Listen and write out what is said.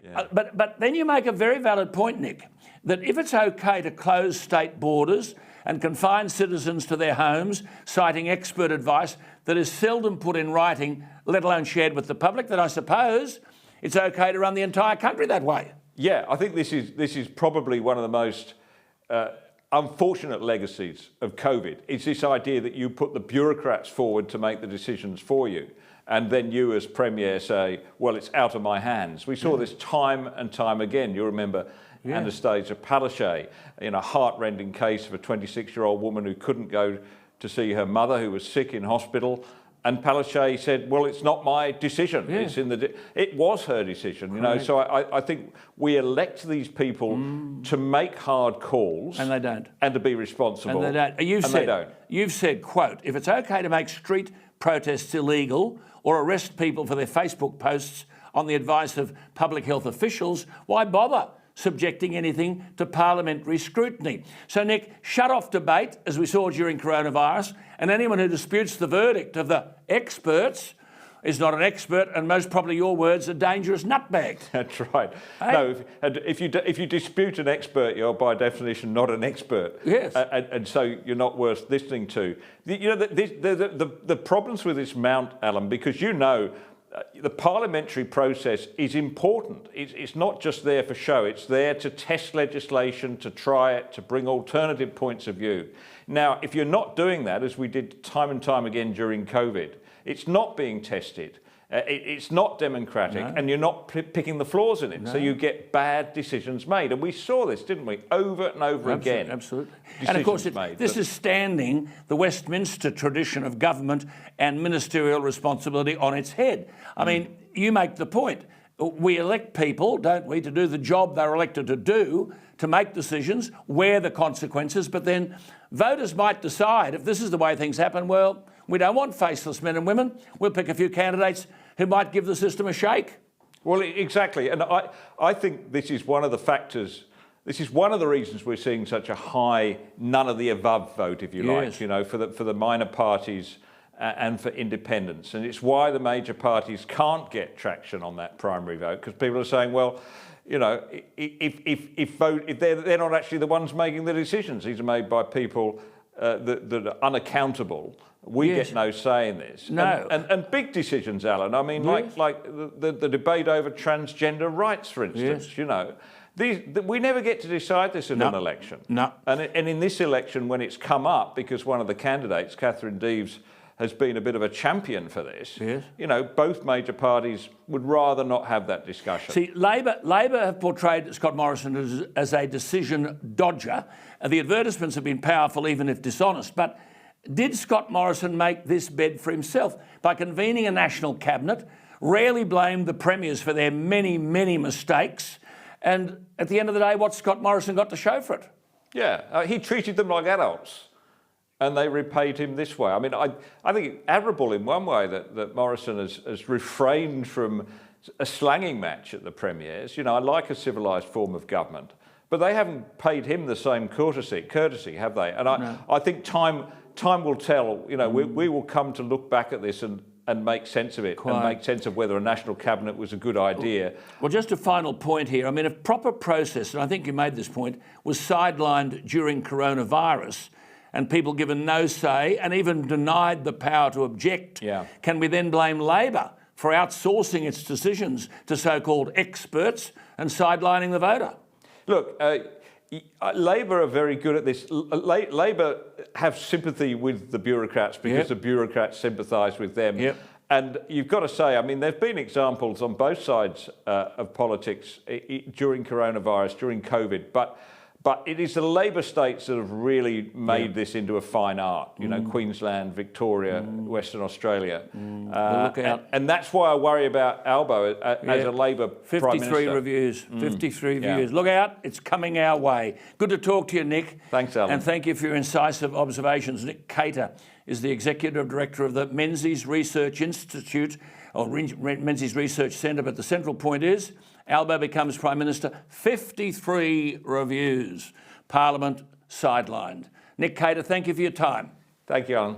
Yeah. But then you make a very valid point, Nick, that if it's okay to close state borders and confine citizens to their homes, citing expert advice that is seldom put in writing, let alone shared with the public, then I suppose it's okay to run the entire country that way. Yeah, I think this is probably one of the most unfortunate legacies of COVID. It's this idea that you put the bureaucrats forward to make the decisions for you, and then you as Premier say, well, it's out of my hands. We saw this time and time again. You remember Anastasia Palaszczuk in a heart-rending case of a 26-year-old woman who couldn't go to see her mother who was sick in hospital. And Palaszczuk said, well, it's not my decision. Yeah. It's in the. It was her decision, you know. So I think we elect these people to make hard calls. And they don't. And to be responsible. And they don't. They don't. You've said, quote, if it's okay to make street protests illegal or arrest people for their Facebook posts on the advice of public health officials, why bother subjecting anything to parliamentary scrutiny? So, Nick, shut off debate, as we saw during coronavirus, and anyone who disputes the verdict of the experts is not an expert, and most probably your words, a dangerous nutbag. That's right. Hey? No, if you dispute an expert, you're by definition not an expert. Yes. And so you're not worth listening to. You know, the problems with this mount, Alan, because you know, the parliamentary process is important. It's not just there for show. It's there to test legislation, to try it, to bring alternative points of view. Now, if you're not doing that, as we did time and time again during COVID, it's not being tested. It's not democratic, and you're not picking the flaws in it. So you get bad decisions made. And we saw this, didn't we, over and over again. Absolutely. And of course, this is standing the Westminster tradition of government and ministerial responsibility on its head. I mean, you make the point. We elect people, don't we, to do the job they're elected to do, to make decisions, wear the consequences, but then voters might decide, if this is the way things happen, well, we don't want faceless men and women. We'll pick a few candidates who might give the system a shake. Well, exactly. And I think this is one of the factors, this is one of the reasons we're seeing such a high none of the above vote, if you like, you know, for the minor parties and for independents. And it's why the major parties can't get traction on that primary vote, because people are saying, well, you know, if they're not actually the ones making the decisions. These are made by people that are unaccountable. We get no say in this. No. And big decisions, Alan. I mean, like the debate over transgender rights, for instance, you know. We never get to decide this in an election. No. And in this election, when it's come up, because one of the candidates, Catherine Deves, has been a bit of a champion for this, you know, both major parties would rather not have that discussion. See, Labor have portrayed Scott Morrison as a decision dodger. The advertisements have been powerful, even if dishonest. But did Scott Morrison make this bed for himself by convening a national cabinet, rarely blamed the premiers for their many, many mistakes, and at the end of the day, what's Scott Morrison got to show for it? Yeah, he treated them like adults, and they repaid him this way. I mean, I think it's admirable in one way that Morrison has refrained from a slanging match at the premiers. You know, I like a civilised form of government, but they haven't paid him the same courtesy, have they? And I think time will tell. You know, we will come to look back at this and make sense of it, and make sense of whether a national cabinet was a good idea. Well, just a final point here. I mean, if proper process, and I think you made this point, was sidelined during coronavirus, and people given no say and even denied the power to object, can we then blame Labor for outsourcing its decisions to so-called experts and sidelining the voter? Look, Labor are very good at this. Labor have sympathy with the bureaucrats because the bureaucrats sympathise with them. And you've got to say, I mean, there have been examples on both sides of politics during coronavirus, during COVID, but it is the Labor states that have really made this into a fine art. You know, Queensland, Victoria, Western Australia. Well, look out. And that's why I worry about Albo as a Labor Prime Minister. 53 reviews, 53 reviews. Look out, it's coming our way. Good to talk to you, Nick. Thanks, Alan. And thank you for your incisive observations. Nick Cater is the Executive Director of the Menzies Research Institute, or Menzies Research Centre, but the central point is Albo becomes Prime Minister, 53 reviews. Parliament sidelined. Nick Cater, thank you for your time. Thank you, Alan.